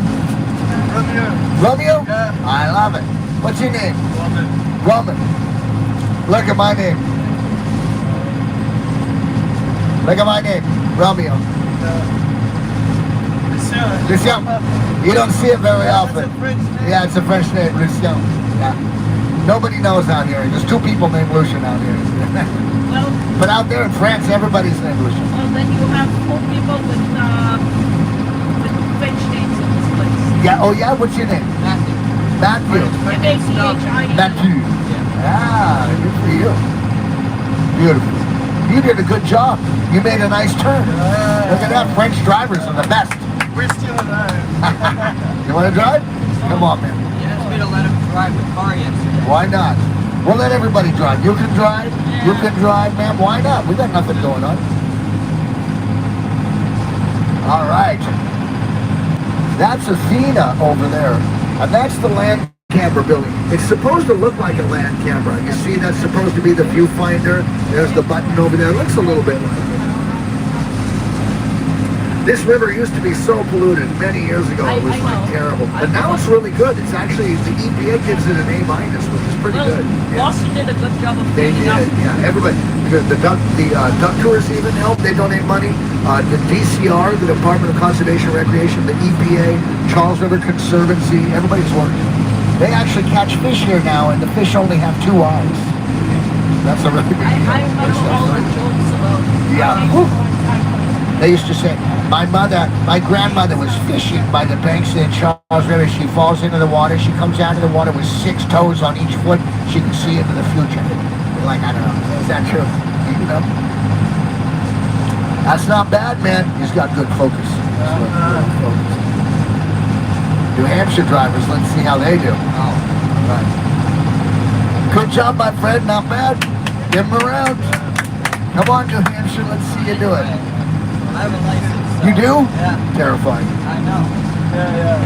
Romeo. Romeo? Yeah. I love it. What's your name? Woman. Roman. Look at my name. Look at my name. Romeo. Lucien. You don't see it very often. That's a French name. Yeah, it's a French name, Lucien. Yeah. Nobody knows out here. There's 2 people named Lucien out here. Well, But out there in France, everybody's named Lucien. well, then you have 4 people with French names in this place. Yeah, oh yeah, what's your name? Matthew. Matthew. M-A-T-H-I-E. Matthew. Yeah. Ah, good for you. Beautiful. You did a good job. You made a nice turn. Look at that. French drivers are the best. We're still alive. You want to drive? Come on, man. You asked me to let him drive the car yesterday. Why not? We'll let everybody drive. You can drive. You can drive, man. Why not? We got nothing going on. All right. That's Athena over there. And that's the land camera building. It's supposed to look like a land camera. You see, that's supposed to be the viewfinder. There's the button over there. It looks a little bit like it. This river used to be so polluted many years ago. It was I like know. terrible. But now it's really good. It's actually, the EPA gives it an A-, which is pretty Well, good. Yeah. Boston did a good job of They cleaning did, up. yeah. Everybody, the duck tours even help. They donate money. The DCR, the Department of Conservation and Recreation, the EPA, Charles River Conservancy, everybody's working. They actually catch fish here now, and the fish only have 2 eyes. That's a really big deal. I remember all the jokes about. Yeah. Whew. They used to say, my grandmother was fishing by the banks of the Charles River. She falls into the water. She comes out of the water with 6 toes on each foot. She can see into the future. You're like, I don't know. Is that true? You know? That's not bad, man. He's got good focus. New Hampshire drivers, let's see how they do. Oh, all right. Good job, my friend. Not bad. Give him a round. Come on, New Hampshire. Let's see you do it. I have a license. You do? Yeah. Terrifying. I know. Yeah.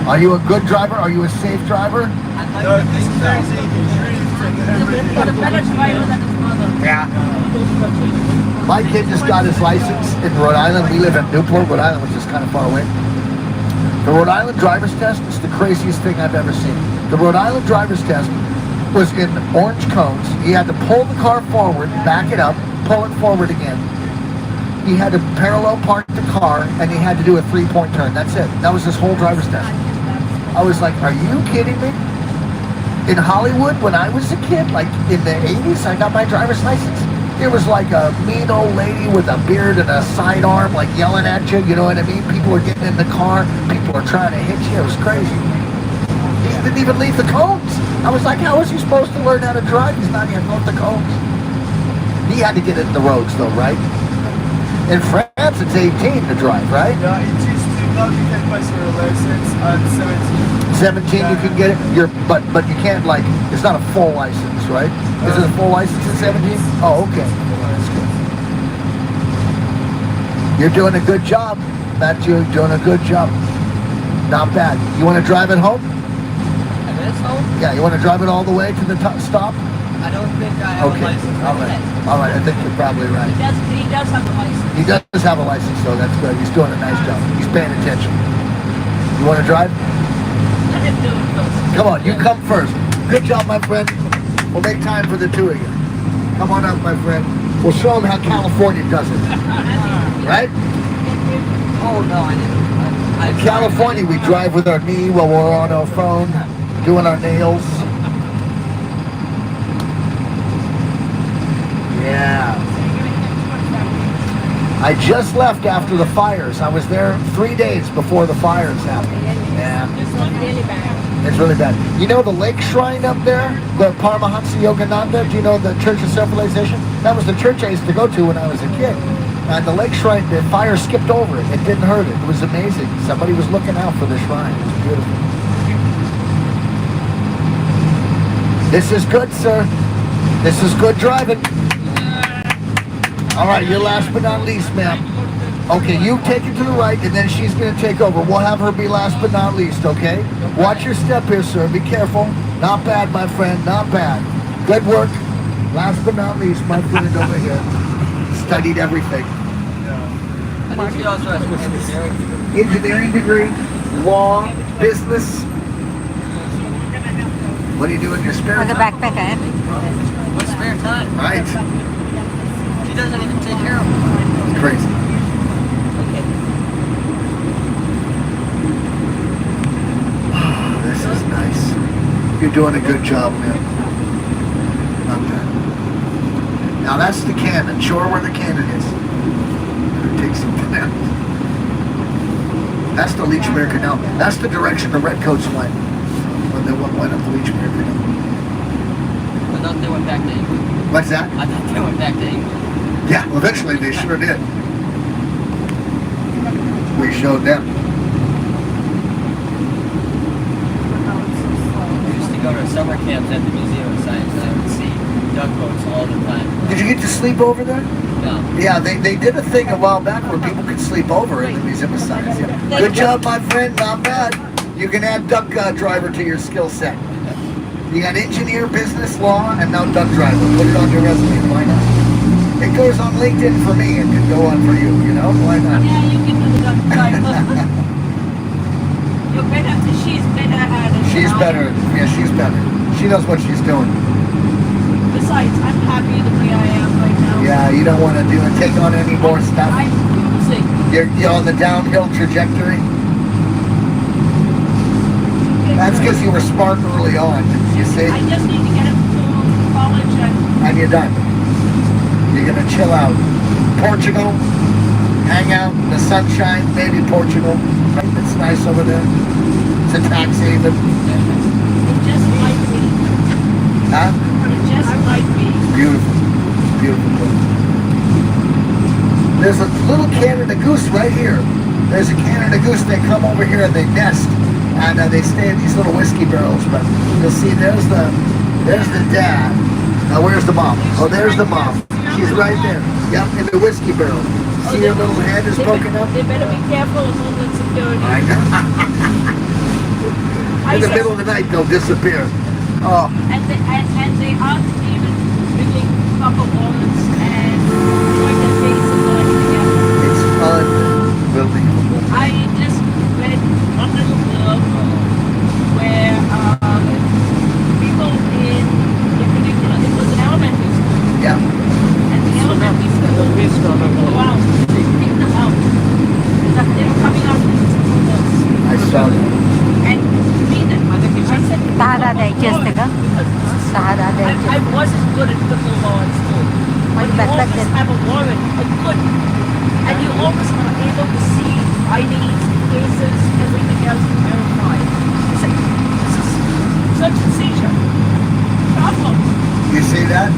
Are you a good driver? Are you a safe driver? I'd like No, to this think is so. crazy. He's a better driver than his mother. Yeah. My kid just got his license in Rhode Island. We live in Newport, Rhode Island, which is kind of far away. The Rhode Island driver's test is the craziest thing I've ever seen. The Rhode Island driver's test was in orange cones. He had to pull the car forward, back it up, pull it forward again. He had to parallel park the car, and he had to do a 3-point turn. That's it. That was his whole driver's test. I was like, are you kidding me? In Hollywood, when I was a kid, like in the 80s, I got my driver's license. There was like a mean old lady with a beard and a sidearm, like yelling at you, you know what I mean? People were getting in the car, people were trying to hit you, it was crazy. didn't even leave the cones. I was like, how is he supposed to learn how to drive? He's not even off the cones. He had to get in the roads though, right? In France, it's 18 to drive, right? Yeah, it is to now you can pass your license at 17. 17 you can get it. But you can't like. It's not a full license, right? Is it a full license at 17? Oh, okay. That's good. You're doing a good job, Matthew. You're doing a good job. Not bad. You want to drive it home? This home? Yeah. You want to drive it all the way to the stop? I don't think I have a Okay. license. All right. All right. I think you're probably right. He does have a license. He does have a license, though. That's good. He's doing a nice job. He's paying attention. You want to drive? Let him do it first. Come on, you come first. Good job, my friend. We'll make time for the two of you. Come on up, my friend. We'll show them how California does it. Right? Oh, no, I didn't. In California, we drive with our knee while we're on our phone, doing our nails. Yeah. I just left after the fires. I was there 3 days before the fires happened. Yeah. It's not really bad. It's really bad. You know the lake shrine up there? The Paramahansa Yogananda? Do you know the Church of Self-Realization? That was the church I used to go to when I was a kid. And the lake shrine, the fire skipped over it. It didn't hurt it. It was amazing. Somebody was looking out for the shrine. It was beautiful. This is good, sir. This is good driving. All right, you're last but not least, ma'am. Okay, you take it to the right, and then she's going to take over. We'll have her be last but not least, okay? Watch your step here, sir. Be careful. Not bad, my friend. Not bad. Good work. Last but not least, my friend over here. Studied everything. I think she also has an Engineering degree, law, business. What do you do in your spare With a time? backpack, eh? What's spare time? Right. She doesn't even take care of them. It's crazy. This is nice. You're doing a good job, man. Not bad. Now that's the cannon. Show her where the cannon is. Better take something out. That's the Leechmere Canal. That's the direction the redcoats went when they went up the Leechmere Canal. I thought they went back to England. What's that? I thought they went back to England. Yeah, well, eventually they sure did. We showed them. We used to go to summer camps at the Museum of Science and I would see tugboats all the time. Did you get to sleep over there? No. Yeah, they did a thing a while back where people could sleep over in the Museum of Science. Yeah. Good job, my friend. Not bad. You can add duck driver to your skill set. You got engineer, business, law, and now duck driver. Put it on your resume. Why not? It goes on LinkedIn for me. It can go on for you. You know? Why not? Yeah, you can do the duck driver. You're better. She's better at it. She's better. Yeah, she's better. She knows what she's doing. Besides, I'm happy the way I am right now. Yeah, you don't want to do and take on any more stuff. I'm losing. You're on the downhill trajectory. That's because you were smart early on. You see? I just need to get him to college And you're done. You're gonna chill out. Portugal, hang out in the sunshine, maybe Portugal. It's nice over there. It's a tax haven. it just might be. Huh? It just might be. Beautiful. Beautiful place. There's a little Canada goose right here. There's a Canada goose. They come over here and they nest. And they stay in these little whiskey barrels. But you'll see there's the dad. Now where's the mom? Oh, there's the mom. She's right there. Yep, in the whiskey barrel. See her little head is poking up? They better be careful of Homeland Security. I know. In the middle of the night, they'll disappear. Oh, And they aren't even bringing proper warrants and joint the case and all together. it's unbelievable. I just read one little blog where people in particular, it was an elementary school, Yeah. and the elementary school, wow, they picked them out. They were coming out with school bus. I saw that. And to me, that I said, Sahara Digest ka? Sahara I Digest. wasn't good at criminal law in school. But you But always then- have a warrant, a good, and you always are able to see IDs, cases, everything else verified. It's like, this is See that?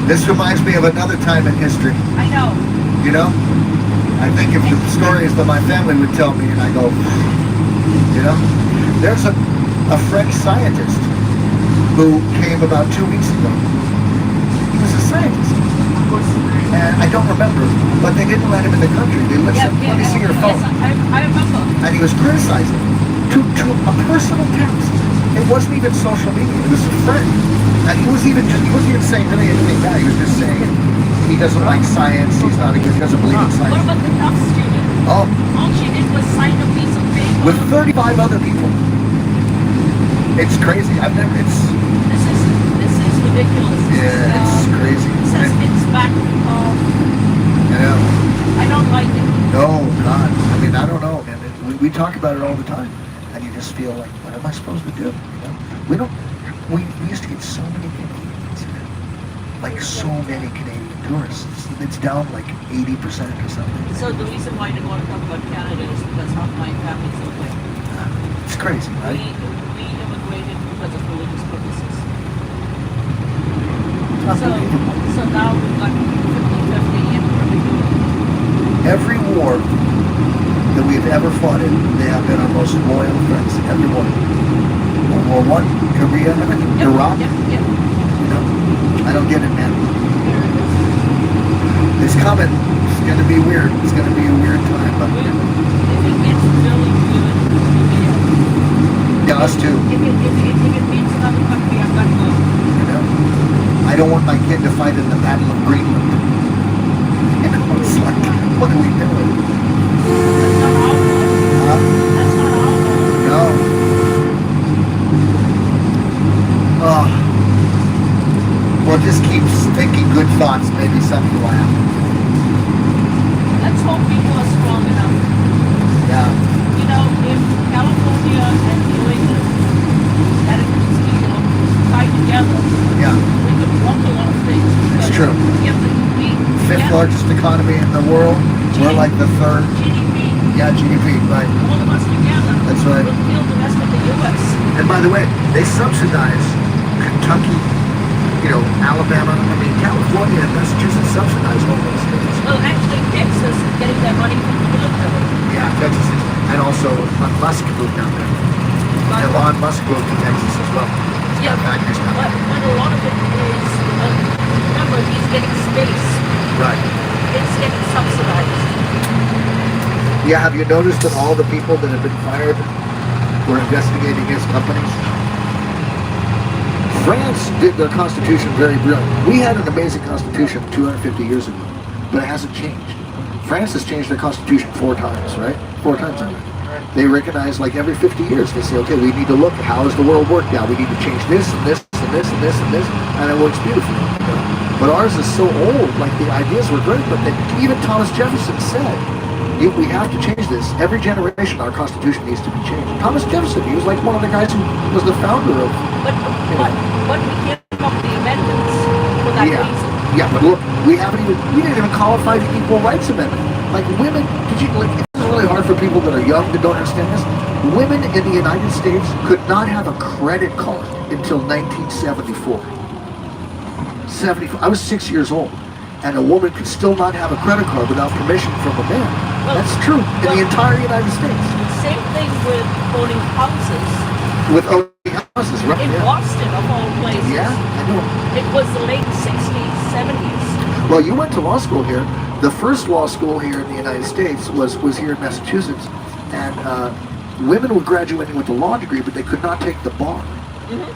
This reminds me of another time in history. I know. You know? I think of the stories that my family would tell me, and I go, you know? There's a French scientist who came about 2 weeks ago. He was a scientist. And I don't remember, but they didn't let him in the country. They let me see your phone. Yes, I remember. And he was criticizing to a personal text. It wasn't even social media. It was a friend. And he wasn't even saying really anything bad. He was just saying he doesn't like science. He doesn't believe in What science. about the tough student? Oh, All she did was sign a piece of paper. with 35 other people. It's crazy. This is ridiculous. Yeah, it's crazy. It says it's back home. You know. I don't like it. No, God. I mean, I don't know, man. We talk about it all the time, and you just feel like, what am I supposed to do? You know, we used to get so many Canadians here, like so many Canadian tourists. It's down like 80% or something. So the reason why I didn't want to talk about Canada is because half my family's away. It's crazy, We right? immigrated because of religious purposes. Unbelievable. So now we've got 50-50 in Every war that we've ever fought in, they have been our most loyal friends. Every one. World War I, Korea, Iraq. Yep. You know, I don't get it, man. It's coming. It's going to be weird. It's going to be a weird time. But If it gets really good, yeah, us too. if it means another country, I've got to go. You know, I don't want my kid to fight in the Battle of Greenland. You know, it's like, what are we doing? That's not our fault. That's not our fault. No. Oh. Well, just keep thinking good thoughts. Maybe something will happen. Let's hope people are strong enough. Yeah. You know, if California and New England had a tied together, Yeah. we could block a lot of things. It's true. Fifth largest economy in the world. We're like the third. GDP. Yeah, GDP, right. All of us together. That's right. Will kill the rest of the U.S. And by the way, they subsidize Kentucky, you know, Alabama. I mean, California and Massachusetts subsidize all those states. Well, actually, Texas is getting their money from the military. Yeah, Texas is. And also, Musk moved down there. But, Elon Musk moved to Texas as well. yeah, Factories down but there. a lot of it is, remember, he's getting space. Right. It's getting subsidized. Yeah, have you noticed that all the people that have been fired were investigating his companies? France did their constitution very brilliant. We had an amazing constitution 250 years ago, but it hasn't changed. France has changed their constitution 4 times, right? 4 times already. They recognize, like every 50 years, they say, okay, we need to look at how does the world work now. We need to change this and this and this and this and this, and it works beautifully. You know? But ours is so old, like the ideas were great, but even Thomas Jefferson said, we have to change this. Every generation, our constitution needs to be changed. Thomas Jefferson, he was like one of the guys who was the founder of... But we can't come up with the amendments for that reason. Yeah, but look, we didn't even qualify the Equal Rights Amendment. Like women, it's really hard for people that are young that don't understand this. Women in the United States could not have a credit card until 1974. I was 6 years old, and a woman could still not have a credit card without permission from a man. That's true in the entire United States. Same thing with owning houses. With owning houses, right? In Boston, of all places. Yeah, I know. It was the late 60s, 70s. Well, you went to law school here. The first law school here in the United States was here in Massachusetts, and women were graduating with a law degree, but they could not take the bar.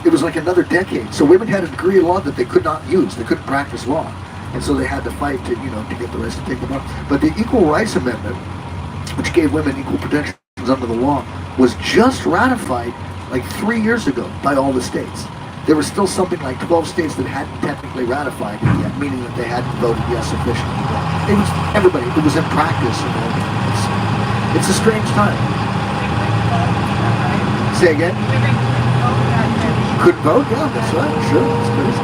It was like another decade. So women had a degree in law that they could not use. They couldn't practice law. And so they had to fight to get the rest to take the bar. But the Equal Rights Amendment, which gave women equal protections under the law, was just ratified like 3 years ago by all the states. There was still something like 12 states that hadn't technically ratified it yet, meaning that they hadn't voted yes officially. It was everybody. It was in practice. It's a strange time. Say again? Couldn't vote? Yeah, that's right. Sure, it's crazy.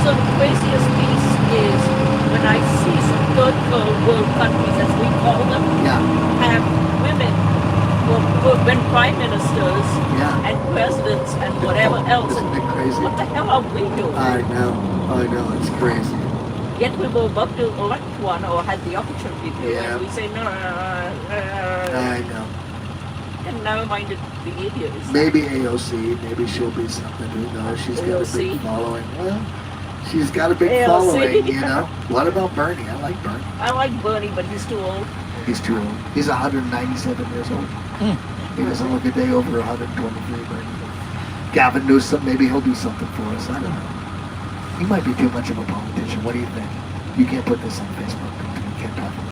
So the craziest piece is when I see some third world countries, as we call them, have women who have been prime ministers and presidents and whatever else. Isn't it crazy? What the hell are we doing? I know, it's crazy. Yet we were about to elect one or had the opportunity to, Yeah. and we say no. I know. And never mind the idiots. Maybe AOC, maybe she'll be something, who knows? She's got a AOC? big following. Well, she's got a big AOC. following, you know? What about Bernie? I like Bernie. I like Bernie, but he's too old. He's too old. He's 197 years old. He doesn't look a day over 123, Bernie. Gavin Newsom, maybe he'll do something for us. I don't know. He might be too much of a politician. What do you think? You can't put this on Facebook.